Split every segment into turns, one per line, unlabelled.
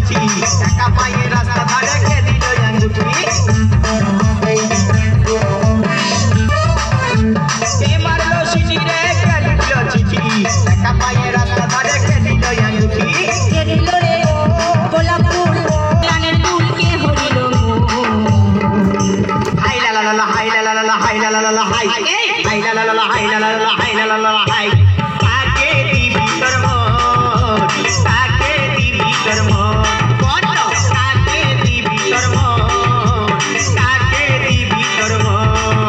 চিঠি একা পায়ে রাস্তা ধারে কে দিল আঙ্গুঠি কে মারলো সিটি রে কে দিল চিঠি একা পায়ে রাস্তা ধারে কে দিল আঙ্গুঠি
কে দিল রে গোলাপ ফুল লানের ফুল কে হরিল
হাই লা লা লা হাই লা লা লা হাই লা লা লা হাই হাই লা লা লা হাই লা লা লা হাই লা লা লা হাই কাকে দিবি তোর মন কাকে দিবি তোর মন কত কাকে দিবি তোর মন কাকে দিবি তোর মন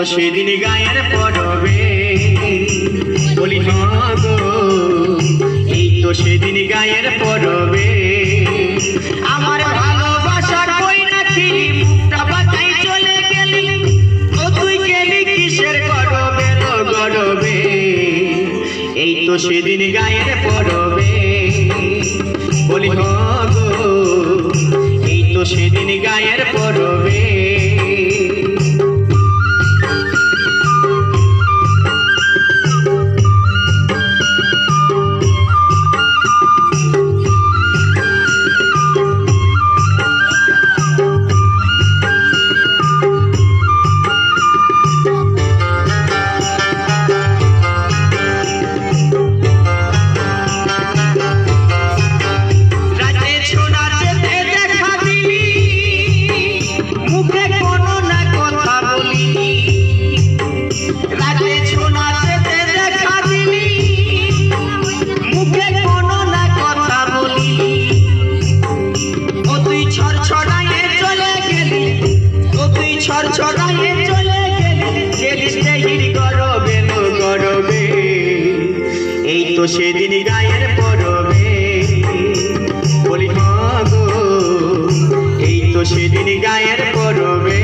সেদিন গায়ের পড়বে বলি হ্যাঁ গো এই তো সেদিন গায়ের পড়বে আমার ভালোবাসার বই রাখি মুখটা বাঁকাই চলে গেলি ও তুই গেলি কিসের গড়বে গড়বে এই তো সেদিন গায়ের পড়বে বলি হ্যাঁ গো এই তো সেদিন গায়ের পড়বে এই তো সেদিন গায়ের পড়বে বলি হ্যাঁ গো এই তো সেদিন গায়ের পড়বে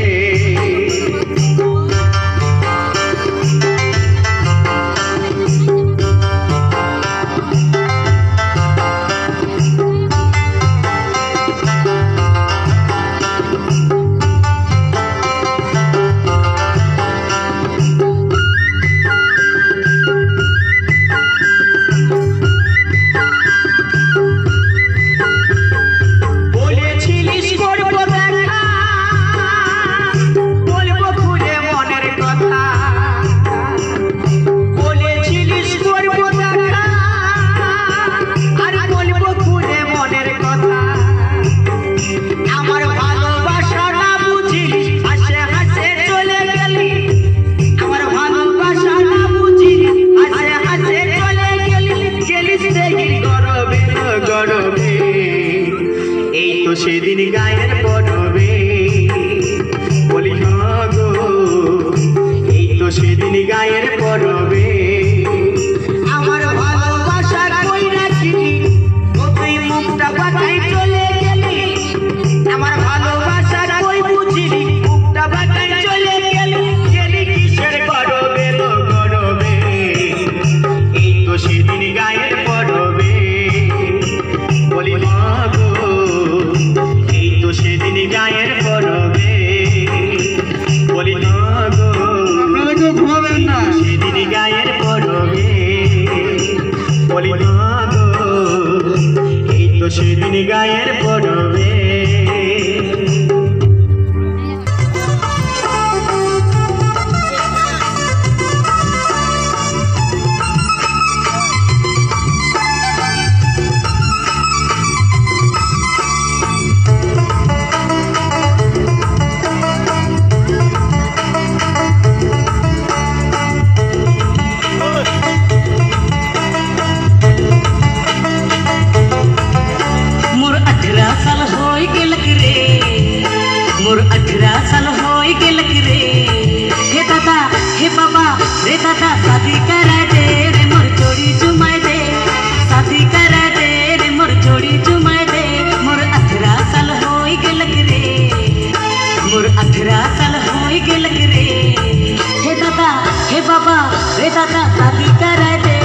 এই তো সেদিন গায়ের পড়বে বলি হ্যাঁ গো এই তো সেদিন গায়ের পড়বে আমার ভালোবাসার বই রাখি ও তুই মুখটা বাঁকাই চলে গেলি আমার ভালোবাসার বই বুঝিনি মুখটা বাঁকাই চলে গেলি গেলি কিসের গড়বে গড়বে এই তো সেদিন গায়ের পড়বে বলি হ্যাঁ গো এই তো সেদিন গায়ের পড়বে বলি হ্যাঁ গো ঘুমাবেন না সেদিন গায়ের পড়বে বলি হ্যাঁ গো এই তো সেদিন গায়ের পড়বে
मोर 18 साल होई गेलक रे हे दादा हे बाबा रे दादा शादी करा दे रे मोर जोड़ी जुमाए दे शादी करा दे रे मोर जोड़ी जुमाए दे मोर 18 साल होई गेलक रे मोर 18 साल होई गेलक रे हे दादा हे बाबा रे दादा शादी करा दे